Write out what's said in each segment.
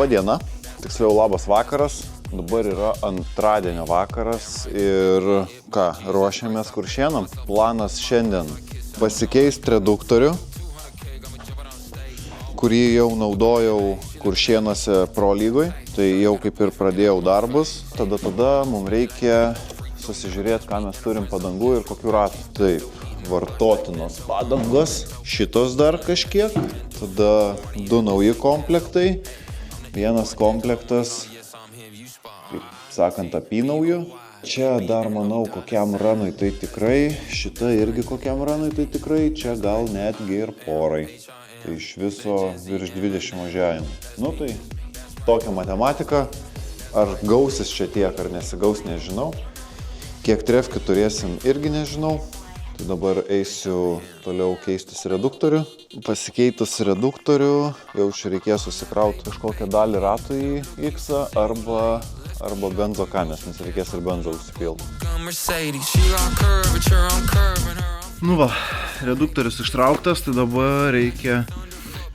Labą dieną, tiksliau labas vakaras. Dabar yra antradienio vakaras ir ruošiamės Kuršėnam. Planas šiandien pasikeisti reduktorių, kurį jau naudojau Kuršėnuose Pro lygoj. Tai jau kaip ir pradėjau darbus. Tada mums reikia susižiūrėti, ką mes turim padangų ir kokių ratų. Taip, vartotinos padangos, šitos dar kažkiek. Tada 2 nauji komplektai. Vienas komplektas, kaip sakant, apynaujų. Čia dar manau, kokiam ranui tai tikrai. Šita irgi kokiam ranui tai tikrai. Čia gal netgi ir porai. Tai iš viso virš 20 važiavimų. Nu tai tokia matematika. Ar gausis čia tiek, ar nesigaus, nežinau. Kiek trefkių turėsim, irgi nežinau. Tai dabar eisiu toliau keistis reduktorių. Pasikeitus reduktorių, jau čia reikės susikrauti kažkokią dalį ratų į X arba benzo kanės, nes reikės ir benzo užsipilti. Nu va, reduktorius ištrauktas, tai dabar reikia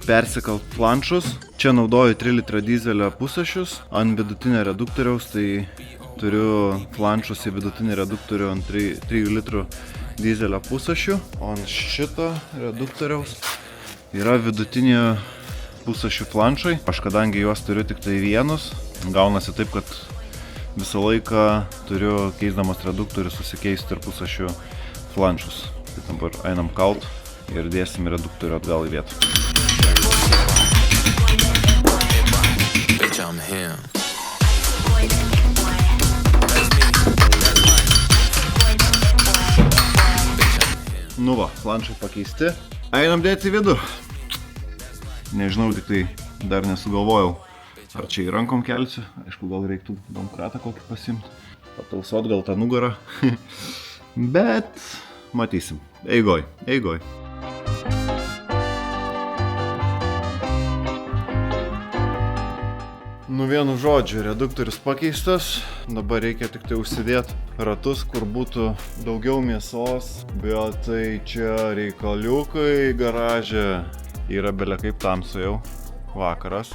persikalt planšus. Čia naudoju 3 litrą dizelio pusašius ant vidutinio reduktoriaus, tai turiu planšus į vidutinį reduktorių ant 3 litrų dizelio pusašių. O ant šito reduktoriaus yra vidutinio pusašių planšai. Aš kadangi juos turiu tik tai vienus, gaunasi taip, kad visą laiką turiu keisdamas reduktorių susikeisti ir pusašių planšus. Tai dabar einam kalt ir dėsim reduktorių atgal į vietą. Nu va, planšai pakeisti. Einam dėti į vidų. Nežinau, tik tai dar nesugalvojau, ar čia į rankom kelsiu. Aišku, gal reiktų domkratą kokį pasimti. Patausot gal tą nugarą. Bet matysim. Eigoj. Nu vienu žodžiu, reduktorius pakeistas. Dabar reikia tik tai užsidėti ratus, kur būtų daugiau mėsos. Bet tai čia reikaliukai garaže. Yra belekaip tamsu jau. Vakaras.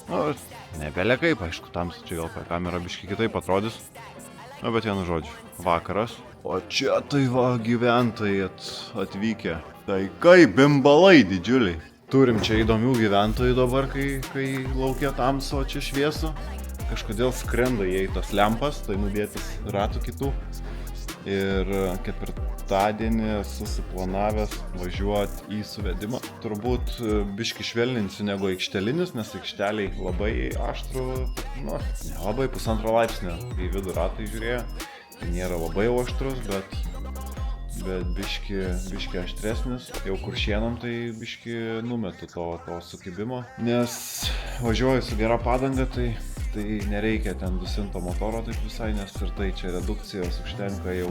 Nu, ne belekaip, aišku, tamsu. Čia gal per kamerą biškį kitaip atrodys. Nu, bet vienu žodžiu, vakaras. O čia tai va gyventojai atvykę. Tai kaip bimbalai didžiuliai. Turim čia įdomių gyventojų dabar, kai laukia tamsu, o čia šviesu. Kažkodėl skrenda jie į tas lempas, tai nudėtis ratų kitų. Ir ketvirtadienį susiplanavęs važiuoti į suvedimą. Turbūt biškį švelninsiu negu aikštelinis, nes aikšteliai labai aštrų, nu, nelabai 1,5 laipsnio į vidų ratai žiūrėjo. Tai nėra labai aštrus, bet biškį aštresnis. Jau Kuršėnam tai biškį numetu to sukibimo. Nes važiuoju su gera padanga, tai nereikia ten dusinto motoro taip visai, nes ir tai čia redukcijos užtenka jau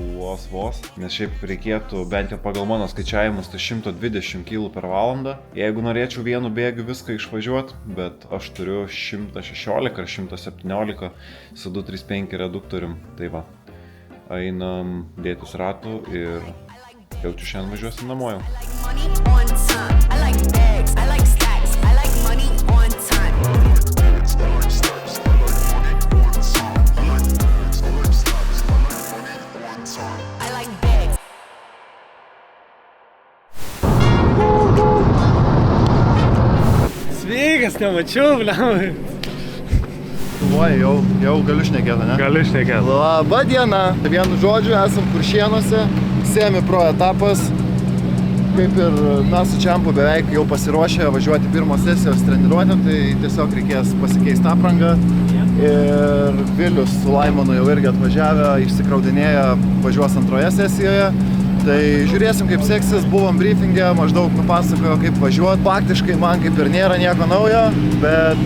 vos. Nes šiaip reikėtų, bent jau pagal mano skaičiavimus, tai 120 kg per valandą. Jeigu norėčiau vienu bėgiu viską išvažiuoti, bet aš turiu 116 ar 117 su 235 reduktorium. Tai va. Einam dėtis ratų ir jau čia šiandien važiuosim namo jau. Sveikas, nemačiau, blemai. Oi, jau galiu šnekėti, ne? Galiu šnekėti. Labą dieną. Vienu žodžiu, esam Kuršėnuose. Semi-pro etapas. Kaip ir mes su Čempu beveik jau pasiruošę važiuoti pirmos sesijos treniruotę, tai tiesiog reikės pasikeisti aprangą. Ir Vilius su Laimonu jau irgi atvažiavę, išsikraudinėję, važiuos antroje sesijoje. Tai žiūrėsim, kaip seksis. Buvom briefingė, maždaug nupasakojo, kaip važiuoti. Faktiškai man kaip ir nėra nieko naujo, bet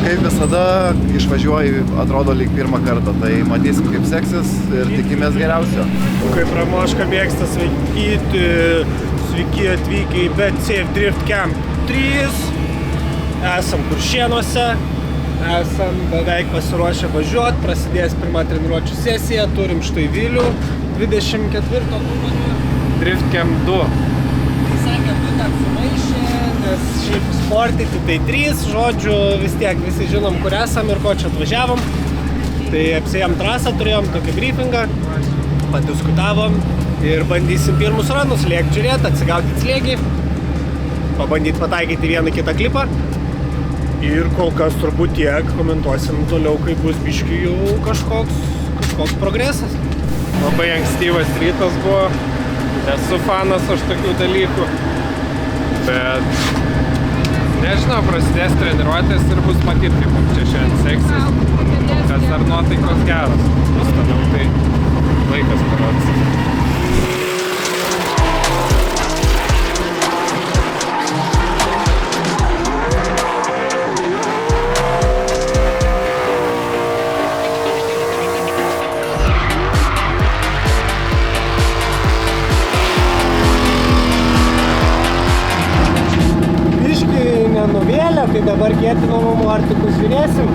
kaip visada išvažiuoju, atrodo lyg pirmą kartą, tai matysim kaip seksis ir tikimės geriausio. Kaip Ramoška mėgsta sveiki atvykę į Bet Safe Drift Camp 3. Esam Kuršėnuose, esam beveik pasiruošę važiuoti, prasidės pirma treniruočių sesija, turim štai Vilių, 24 numerį. Drift Camp 2. Sakė, tu ten sumaišė, nes Sportyti, tai 3, žodžiu, vis tiek visi žinom, kur esam ir ko čia atvažiavom. Tai apsėjom trasą, turėjom tokį briefingą, padiskutavom ir bandysim pirmus ranus lėkt žiūrėti, atsigauti slėgį, pabandyti pataikyti vieną kitą klipą. Ir kol kas turbūt tiek, komentuosim toliau, kai bus biškių jau kažkoks progresas. Labai ankstyvas rytas buvo, nesu fanas aš tokių dalykų, bet nežinau, prasidės treniruotės ir bus matyti, kaip mums čia šiandien seksis, kas ar nuotaikos geros, bus toliau, tai laikas parodys. Tai dabar kėtinom amortikus žiūrėsim.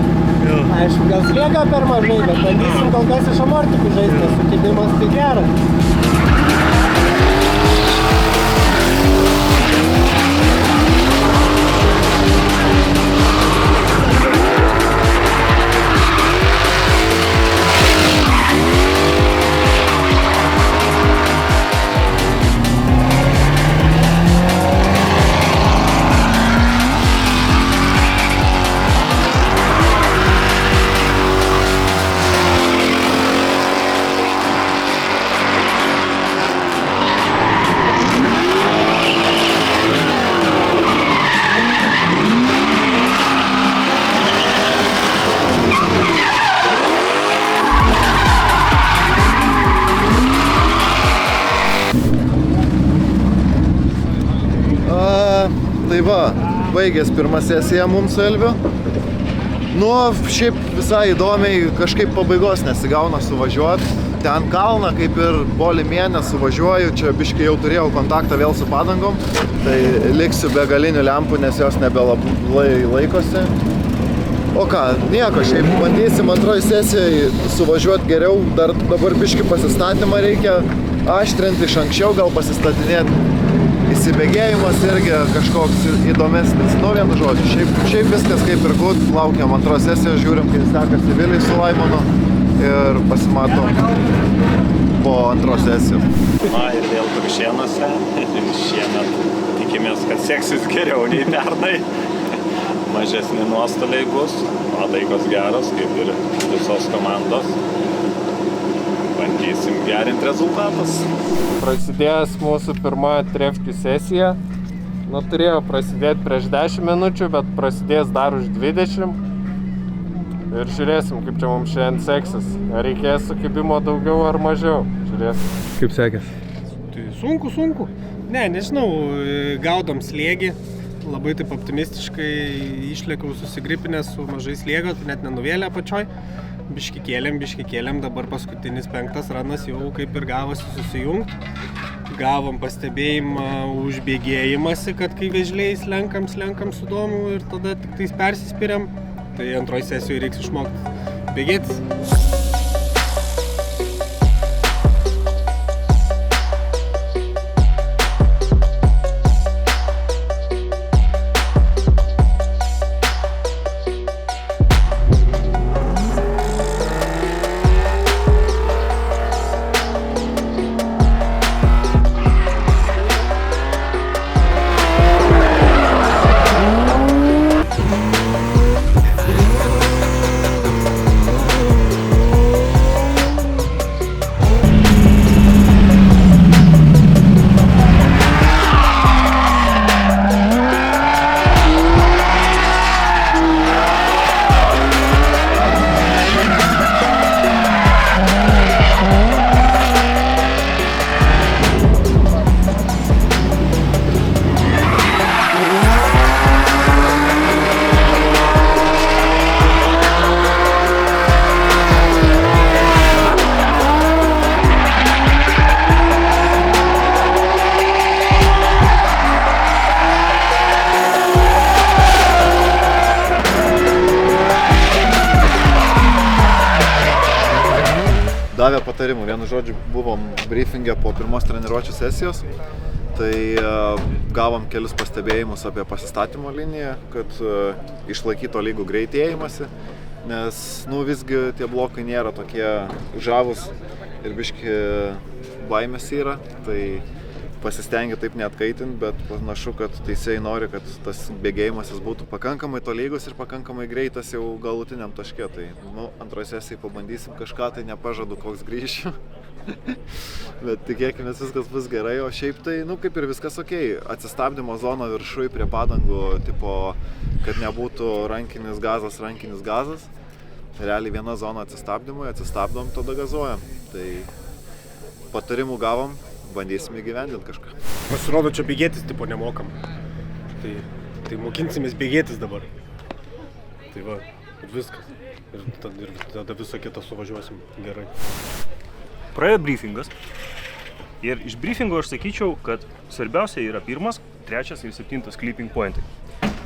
Aišku, gal slėga per mažai, bet bandysim kol kas iš amortikų žaisti, nes sukibimas tai geras. Tai va, baigės pirmą sesiją mums su Elviu. Nu, šiaip visai įdomiai, kažkaip pabaigos nesigauna suvažiuoti. Ten kalną, kaip ir bolį mėnesį suvažiuoju, čia biškai jau turėjau kontaktą vėl su padangom. Tai liksiu be galinių lempų, nes jos nebelabai laikosi. O ką, nieko, šiaip bandysim antroji sesijai suvažiuoti geriau. Dar dabar biškai pasistatymą reikia aštrinti iš anksčiau, gal pasistatinėti. Įsibėgėjimas irgi kažkoks įdomesnis. Nu, vienu žodžiu, šiaip viskas kaip ir gut. Laukiam antros sesijos, žiūrim, kai sekasi Viliai su Laimonu ir pasimatom po antros sesijos. Na ir vėl Kuršėnuose. Šiemet tikimės, kad seksis geriau nei pernai. Mažesni nuostoliai bus, nuotaikos geros, kaip ir visos komandos. Bandysim gerinti rezultatus. Prasidėjęs mūsų pirma trefkių sesija. Nu, turėjo prasidėti prieš 10 minučių, bet prasidės dar už 20. Ir žiūrėsim, kaip čia mums šiandien seksis. Ar reikės sukibimo daugiau ar mažiau. Žiūrėsim. Kaip sekės? Tai sunku. Ne, nežinau, gaudom slėgį. Labai taip optimistiškai išlėkiau susigripinęs su mažai slėgio, tai net nenuvėlė apačioj. Biški kėlėm, dabar paskutinis 5 ranas jau kaip ir gavosi susijungt. Gavom pastebėjimą už bėgėjimąsi, kad kai vėžliais slenkam su domu ir tada tik tais persispiriam. Tai antroj sesijoje reiks išmokti bėgėtis. Davė patarimų. Vienu žodžiu, buvom briefinge po pirmos treniruočių sesijos. Tai gavom kelius pastebėjimus apie pasistatymo liniją, kad išlaikyto lygų greitėjimąsi, nes visgi tie blokai nėra tokie žavūs ir biški baimės yra, tai pasistengia taip neatkaitinti, bet panašu, kad teisėjai nori, kad tas bėgėjimasis būtų pakankamai tolygus ir pakankamai greitas jau galutiniam taške. Tai antroje sesijoje pabandysim kažką, tai nepažadu, koks grįšiu. Bet tikėkime, viskas bus gerai, o šiaip tai, kaip ir viskas okei. Atsistabdymo zona viršui prie padangų, tipo, kad nebūtų rankinis gazas. Realiai viena zona atsistabdymui, atsistabdom, tada gazuojam. Tai patarimų gavom, bandysim įgyvendinti kažką. Pasirodo, čia bėgėtis tipo nemokam. Tai mokinsimės bėgėtis dabar. Tai va, viskas. Ir tada viso kitą suvažiuosim gerai. Praėjo briefingas ir iš briefingo aš sakyčiau, kad svarbiausia yra 1, 3 ir 7 clipping pointai.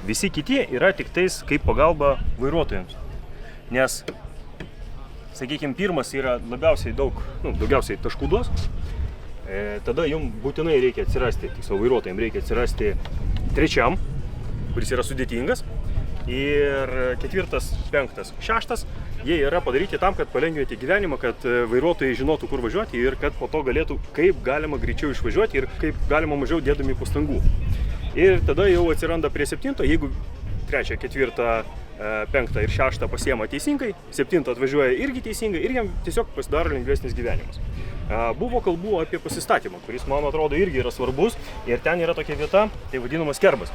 Visi kiti yra tik tais kaip pagalba vairuotojams. Nes, sakykime, 1 yra daugiausiai taškų duos, tada jums būtinai reikia atsirasti, tiksliau vairuotojams reikia atsirasti 3, kuris yra sudėtingas, ir 4, 5, 6, jie yra padaryti tam, kad palengvinti gyvenimą, kad vairuotojai žinotų, kur važiuoti ir kad po to galėtų kaip galima greičiau išvažiuoti ir kaip galima mažiau dėdami pastangų. Ir tada jau atsiranda prie 7, jeigu 3, 4, 5 ir 6 pasiema teisingai, 7 atvažiuoja irgi teisingai ir jam tiesiog pasidaro lengvesnis gyvenimas. Buvo kalbų apie pasistatymą, kuris, man atrodo, irgi yra svarbus ir ten yra tokia vieta, tai vadinamas kerbas.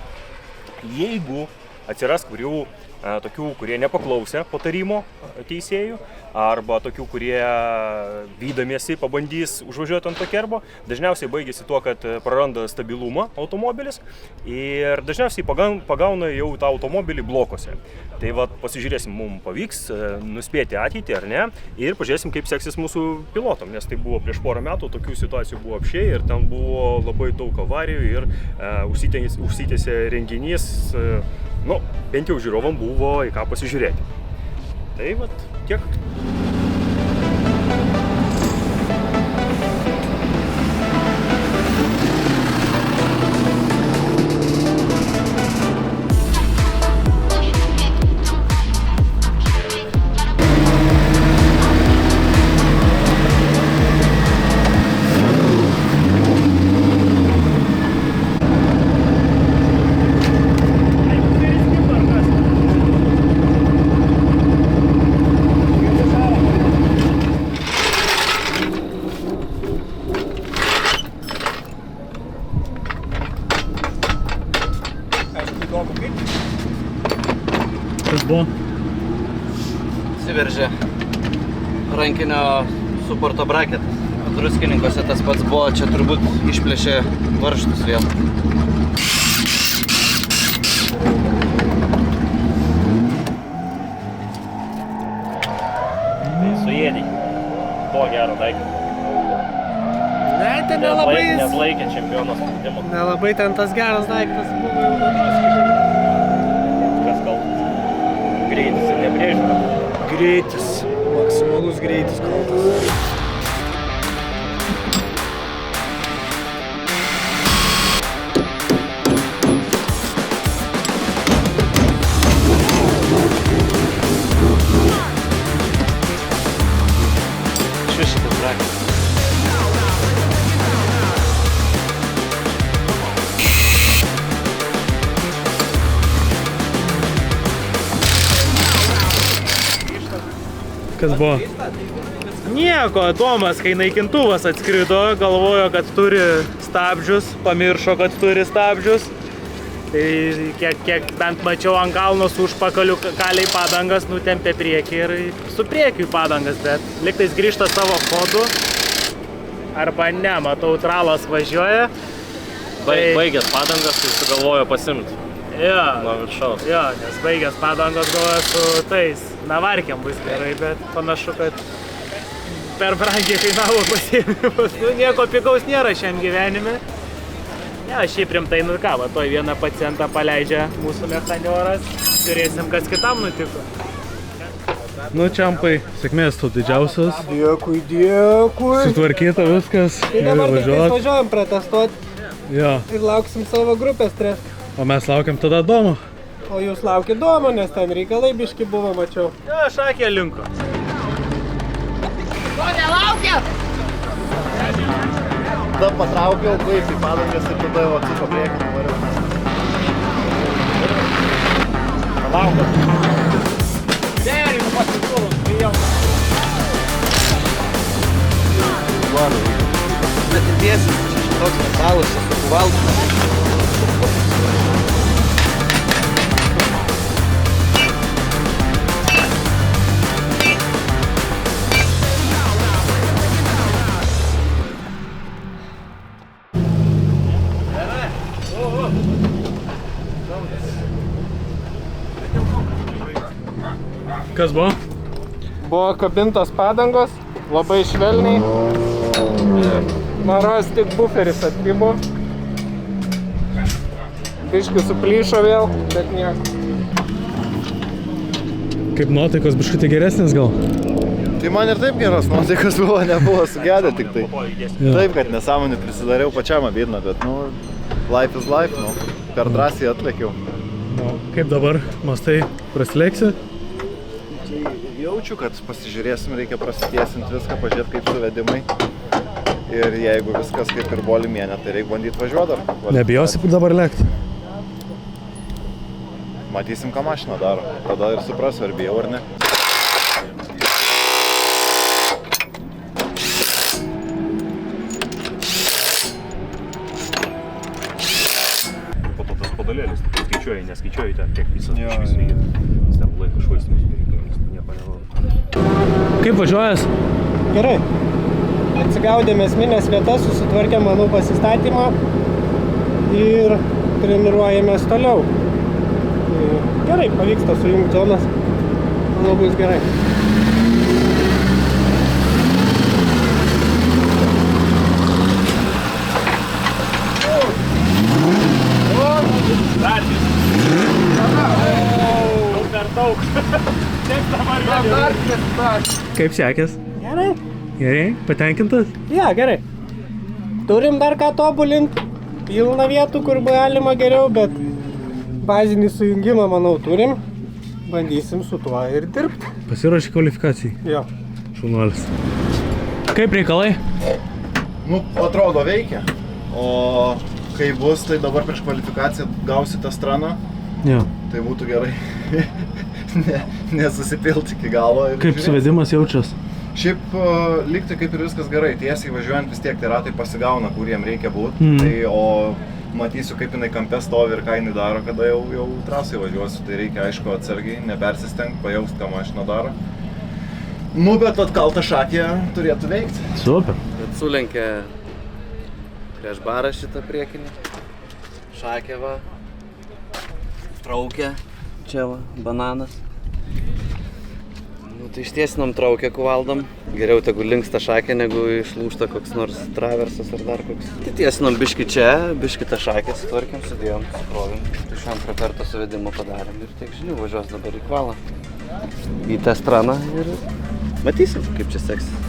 Jeigu atsiras tokių, kurie nepaklausė patarimo teisėjų, arba tokių, kurie vydamiesi pabandys užvažiuoti ant to kerbo, dažniausiai baigėsi tuo, kad praranda stabilumą automobilis ir dažniausiai pagauna jau tą automobilį blokuose. Tai pasižiūrėsim, mums pavyks nuspėti ateitį ar ne ir pažiūrėsim, kaip seksis mūsų pilotam, nes tai buvo prieš porą metų, tokių situacijų buvo apšiai ir ten buvo labai daug avarijų ir užsitęsė renginys. Bent jau žiūrovam buvo į ką pasižiūrėti. Tai tiek. Kas buvo? Įsiveržė rankinio suporto braketas. Druskininkuose tas pats buvo, čia turbūt išplėšė varžtus vėl. Tai suėdė. Buvo gero daiktą. Ne, ten nelabai Neatlaikė čempiono spaudimo. Nelabai ten tas geras daiktas buvo jau Druskininkas. Kas kaltas? Greitis ir nepriežiūra. Greitis, maksimalus greitis kaltas. Šitas braketas. Kas buvo? Nieko, Tomas, kai naikintuvas atskrido, galvojo, kad turi stabdžius, pamiršo, kad turi stabdžius. Tai kiek bent mačiau ant kalnos užpakalių kaliai padangas, nutempė priekį ir su priekiu padangas, bet lygtais grįžta savo chodu. Arba ne, matau, tralas važiuoja. Baigęs padangas, tai sugalvojo pasimti. Nuo viršaus. Jo, nes baigęs padangas galvoja su tais navarkiam bus gerai, bet panašu, kad per brangiai kainavo pasiėmimas. Nieko pigaus nėra šiam gyvenime. Ja, šiaip rimtai, toj vieną pacientą paleidžia mūsų mechanioras. Žiūrėsim, kas kitam nutiko. Čiampai, sėkmės tau didžiausias. Dėkui. Sutvarkyta viskas. Tai dabar tik važiuojam protestuoti. Jo. ir lauksim savo grupės tref. O mes laukiam tada Domo. O jūs laukit Domo, nes ten reikalai biški buvo, mačiau. Ja, šakė linko. Tada patraukiau, kaip į padangas ir tada jau atsiko priekį nuvariau. Atitiesis, čia šitoks metalas, čia su kuvaldu. Kas buvo? Buvo kabintos padangos, labai švelniai. Maros tik buferis atkibo. Biški suplyšo vėl, bet nieko. Kaip nuotaikos biškutį geresnės gal? Tai man ir taip geros nuotaikos buvo, nebuvo sugedę tik tai. Jo. Taip, kad nesąmonį prisidariau pačiam abidna, bet life is life, per drąsiai atlėkiau. Kaip dabar, mastai, prasilėksi? Jaučiu, kad pasižiūrėsim, reikia prasitiesinti viską, pažiūrėti kaip suvedimai. Ir jeigu viskas kaip ir buvo limienė, tai reikia bandyti važiuoti dar. Nebijosi dabar lėkti? Matysim, ką mašina daro. Tada ir suprasiu, ar bijau ar ne. Po to tas padalėlis, skaičiuoji, neskaičiuoji ten, kiek visas išvisų jį. Jis ten laiko švaistymus, nieko nevaldo. Kaip važiuojas? Gerai. Atsigaudėme esminės vietas, susitvarkėm manų pasistatymą ir treniruojamės toliau. Gerai, pavyksta sujungti zonas. Manau, bus gerai. Per daug. Taip dabar Kaip sekės? Gerai. Gerai? Patenkintas? Ja, gerai. Turim dar ką tobulinti. Pilna vietų, kur galima geriau, bet bazinį sujungimą, manau, turim. Bandysim su tuo ir dirbti. Pasiruoši kvalifikacijai. Jo. Šaunuolis. Kaip reikalai? Atrodo veikia. O kai bus, tai dabar prieš kvalifikaciją gausite straną. Jo. Tai būtų gerai. Nesusipilti iki galo. Kaip suvedimas jaučias? Šiaip lygtai kaip ir viskas gerai, tiesiai važiuojant vis tiek tai ratai pasigauna, kur jiem reikia būti. Tai, o matysiu, kaip jinai kampe stovi ir ką jinai daro, kada jau trasai važiuosiu. Tai reikia, aišku, atsargiai, nepersistengti, pajaust, ką mašina daro. Bet atkalta šakė turėtų veikti. Super. Bet sulenkė prieš barą šitą priekinį. Šakė va. Traukia. Čia va, bananas. Tai ištiesinom traukę kuvaldom. Geriau tegu linksta šakė, negu išlūžta koks nors traversas ar dar koks. Tai tiesinom biški čia, biški tą šakę sutvarkėm, sudėjom, sukrovėm. Iš antrą kartą suvedimo padarėm ir tiek žinių važiuos dabar į kvalą. Į tą straną ir matysim, kaip čia seksis.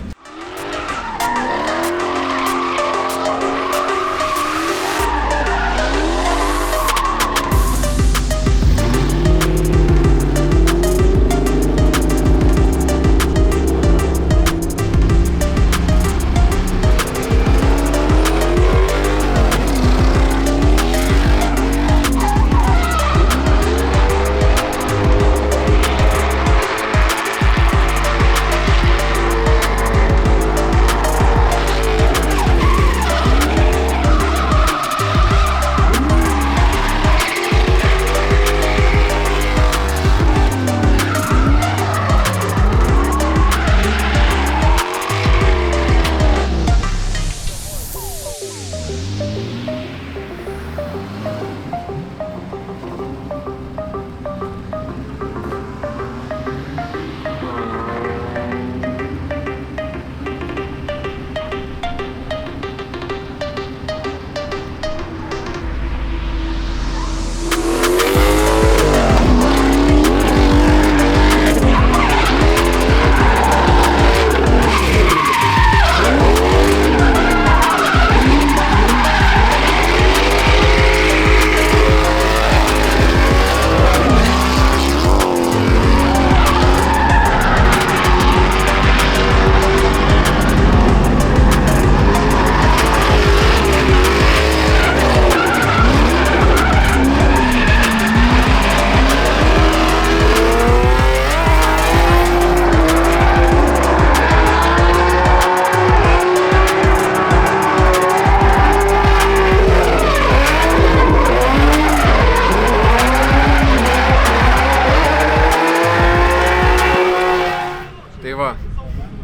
va,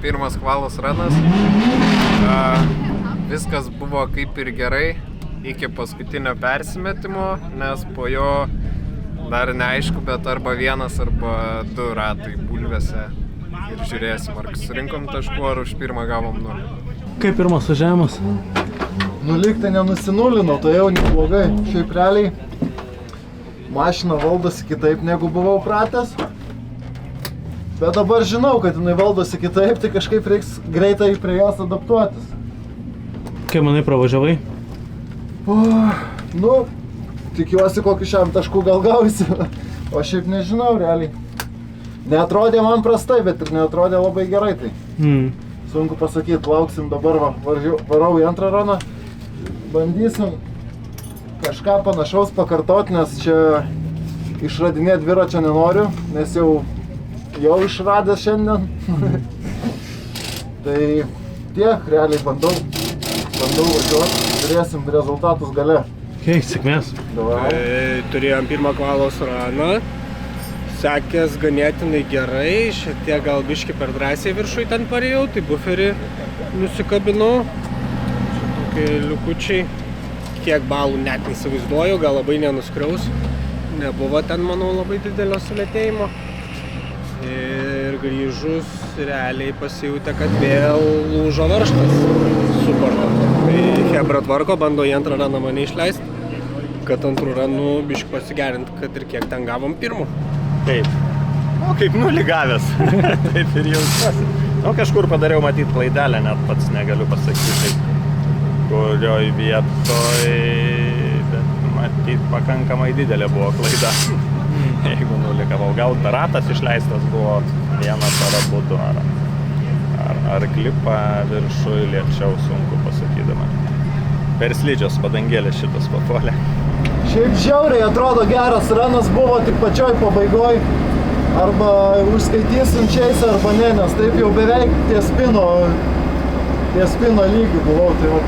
pirmas kvalos ranas. Viskas buvo kaip ir gerai iki paskutinio persimetimo, nes po jo dar neaišku, bet arba vienas, arba du ratai bulvėse. Ir žiūrėsim, ar surinkom taškų, ar už pirmą gavom 0. Kaip pirmas važiavimas? Nu, lyg tai nenusinulinau, tai jau neblogai. Šiaip realiai mašina valdosi kitaip, negu buvau pratęs. Bet dabar žinau, kad jinai valdosi kitaip, tai kažkaip reiks greitai prie jos adaptuotis. Kaip manai pravažiavai? Nu, tikiuosi kokį šiam taškų gal gausiu. O šiaip nežinau, realiai. Neatrodė man prastai, bet ir neatrodė labai gerai tai. Sunku pasakyti, lauksim dabar, varau į antrą raną. Bandysim kažką panašaus pakartoti, nes čia išradinėti dviračio nenoriu, nes jau išradęs šiandien. Tai tiek, realiai bandau važiuoti, turėsim rezultatus gale. Sėkmės. Turėjom pirmą kvalos raną. Sekės ganėtinai gerai, šiek tiek gal biškį per drąsiai viršui ten parėjau, tai buferį nusikabinau. Čia tokie liukučiai, kiek balų net neįsivaizduoju, gal labai nenuskriaus. Nebuvo ten, manau, labai didelio sulėtėjimo. Ir grįžus realiai pasijutė, kad vėl lūžo varžtas suporto. Tai Hebra tvarko, bando į antrą raną mane išleisti, kad antrų ranų biškį pasigerinti, kad ir kiek ten gavom pirmų. Taip. Nu, kaip nuligavęs. Taip ir jaučiuosi. Nu, kažkur padariau matyt klaidelę, net pats negaliu pasakyti, kurioj vietoj, bet matyt pakankamai didelė buvo klaida. Jeigu nuligavau, gal ratas išleistas buvo vienas ar abu du, ar klipą viršui lėčiau, sunku pasakydama. Per slidžios padangėlės šitas papuolė. Šiaip žiauriai atrodo geras ranas buvo tik pačioj pabaigoj. Arba užskaitysim šiais arba ne, nes taip jau beveik ties spino lygių buvau. Tai va,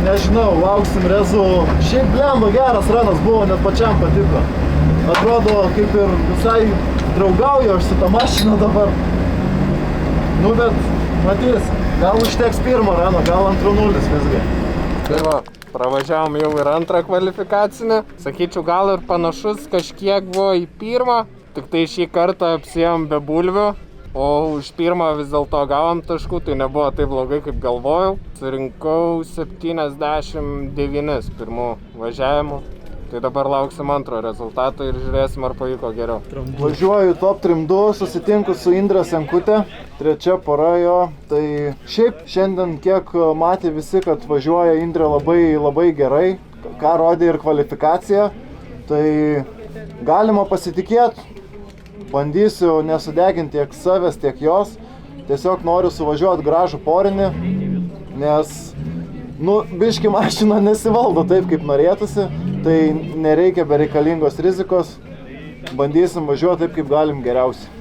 nežinau, lauksim rezų. Šiaip blemba geras ranas buvo, net pačiam patiko. Atrodo kaip ir visai draugauju aš su ta mašina dabar. Nu bet matys, gal užteks pirmo rano, gal 2-0 visgi. Tai va, pravažiavom jau ir antrą kvalifikacinę. Sakyčiau, gal ir panašus kažkiek buvo į pirmą, tik tai šį kartą apsėjom be bulvių, o už pirmą vis dėlto gavom taškų, tai nebuvo taip blogai, kaip galvojau. Surinkau 79 pirmų važiavimų. Tai dabar lauksim antro rezultato ir žiūrėsim, ar pavyko geriau. Važiuoju top 3-2, susitinku su Indre Senkutė, trečia pora jo. Tai šiaip šiandien kiek matė visi, kad važiuoja Indre labai gerai, ką rodė ir kvalifikacija. Tai galima pasitikėti, bandysiu nesudeginti tiek savęs, tiek jos. Tiesiog noriu suvažiuoti gražų porinį, nes biški mašina nesivaldo taip, kaip norėtųsi. Tai nereikia bereikalingos rizikos, bandysim važiuoti taip, kaip galim geriausiai.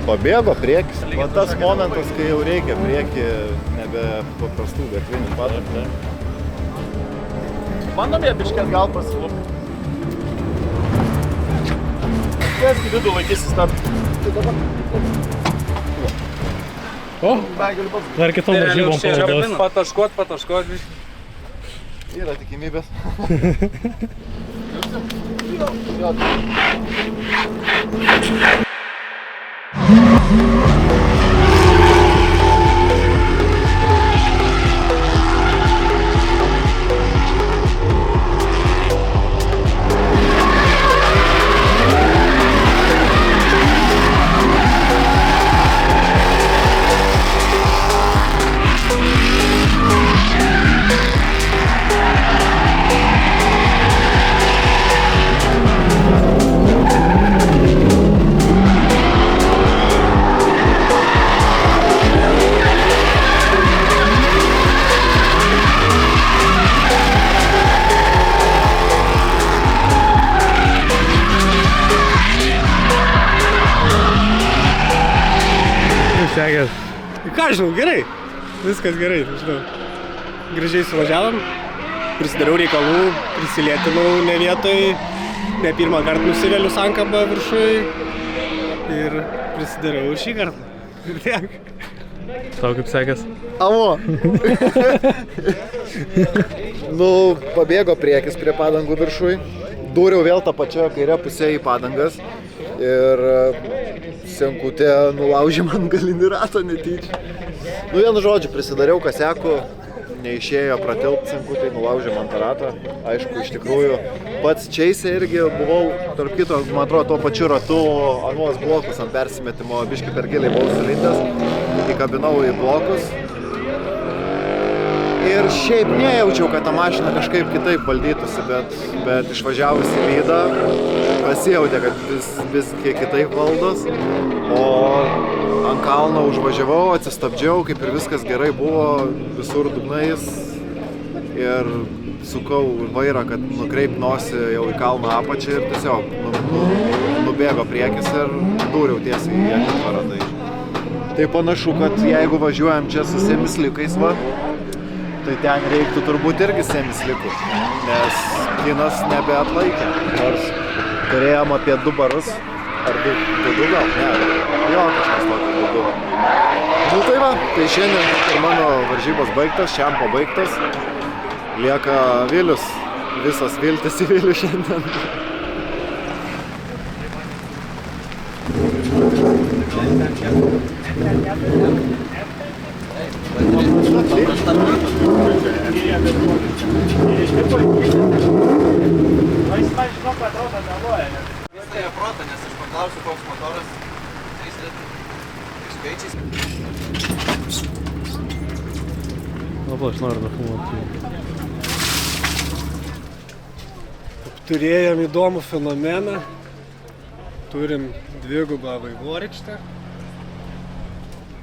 Pabėgo priekis. O tas momentas, kai jau reikia priekį, nebe paprastų gatvinių patakų. Bandom jie biškės gal pasilūpti. Tiesiai vidų laikysi stabdį. O, dar kitom varžybom panaudos. Pataškot. Yra tikimybės. Sekės. Ką žinau, gerai. Viskas gerai, žinau. Gražiai suvažiavom, prisidariau reikalų, prisilietinau ne vietoj, ne pirmą kartą nusiveliu sankabą viršui ir prisidariau šį kartą. Ir tiek. Tau kaip sekės? Amo. Nu, pabėgo priekis prie padangų viršui. Dūriau vėl tą pačią kairę pusę į padangas. Ir senkutė nulaužė man galinį ratą netyčia. Nu, vienu žodžiu, prisidariau kasiakų, neišėjo pratilpt senkutė, nulaužė man tą ratą. Aišku, iš tikrųjų, pats Čeise irgi buvau, tarp kito, man atrodo, tuo pačiu ratu anuos blokus ant persimetimo, biškį per giliai buvau sulindęs, įkabinau į blokus. Ir šiaip nejaučiau, kad ta mašina kažkaip kitaip valdytųsi, bet išvažiavus į lydą pasijautė, kad vis kiek kitaip valdos. O ant kalno užvažiavau, atsistabdžiau, kaip ir viskas gerai buvo, visur dugnais. Ir sukau vairą, kad nukreip nosį jau į kalno apačią ir tiesiog nubėgo priekis ir dūriau tiesiai į atitvarą. Tai panašu, kad jeigu važiuojam čia su semislikais, tai ten reiktų turbūt irgi semislikų, nes kinas nebeatlaikė. Nors turėjom apie 2 barus, ar 2 gal? Ne, jo, kažkas tokio 2. Nu tai va, tai šiandien ir mano varžybos baigtas, šiam pabaigtas. Lieka Vilius, visas viltis į Vilių šiandien. Vystąją protą, nes aš paklausiu, koks motoras 3 litrų skaičiais. Labai aš noriu nufilmuoti. Turėjom įdomų fenomeną. Turim 2 vaivorykštę.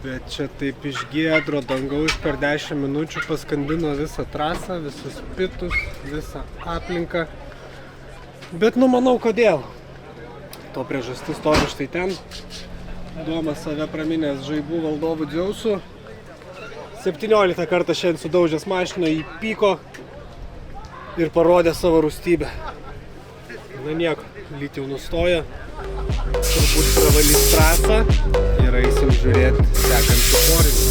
Bet čia taip iš giedro dangaus per 10 minučių paskandino visą trasą, visus pitus, visą aplinką. Bet numanau, kodėl. To priežastis stovi štai ten. Domas save praminęs žaibų valdovų Dzeusų. 17 kartą šiandien sudaužęs mašiną, įpyko ir parodė savo rūstybę. Na nieko, lyg jau nustoja. Turbūt pravalys trasą ir eisim žiūrėti sekančių porinį.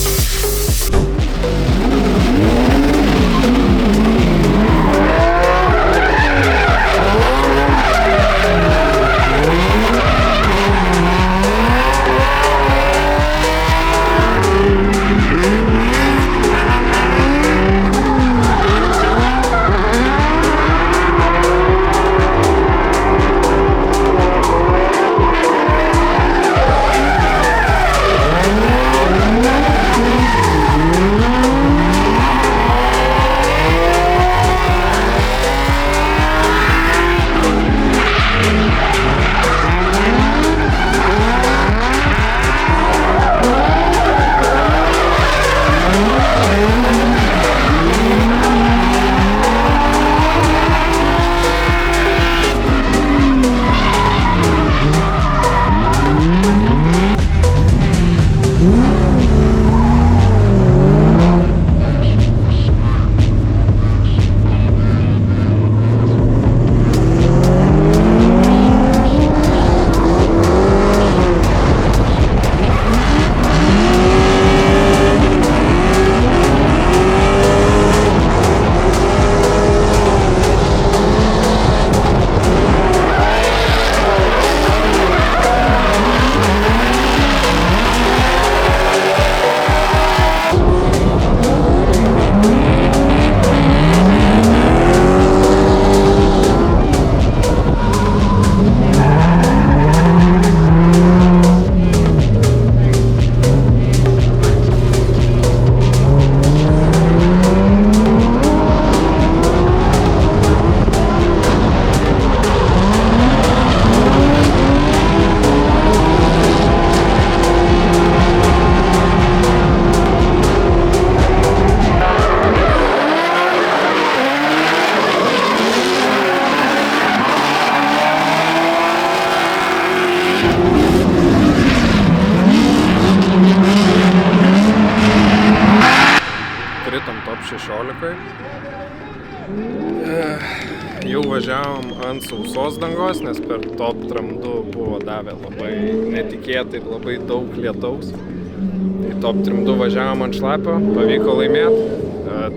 Jau važiavom ant sausos dangos, nes per top tram 2 buvo davę labai netikėtai labai daug lietaus. Tai top tram 2 važiavom ant šlapio, pavyko laimėti.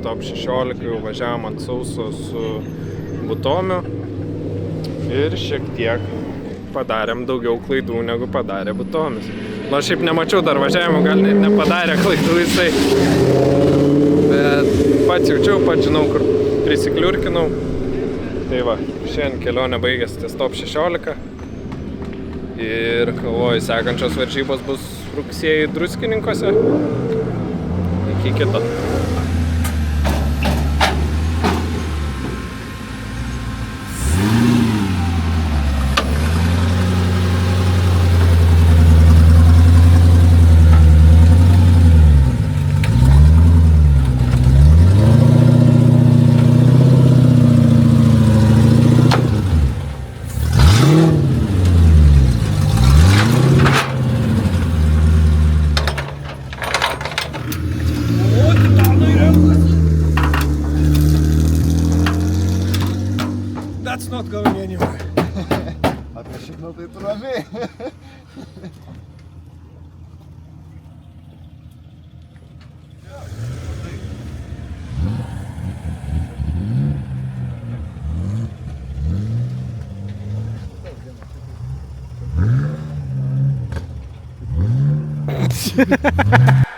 Top 16 jau važiavom ant sauso su Butomiu. Ir šiek tiek padarėm daugiau klaidų, negu padarė Butomis. Nors šiaip nemačiau dar važiavimo, gal net nepadarė klaidų jisai. Bet pats jaučiau, pats žinau, kur prisikliurkinau. Tai va, šiandien kelionė baigėsi ties top 16. Ir galvoju, sekančios varžybos bus rugsėjį Druskininkuose. Iki kito. That's not going anywhere. Apie šikną tai tu ramiai. Ha ha ha!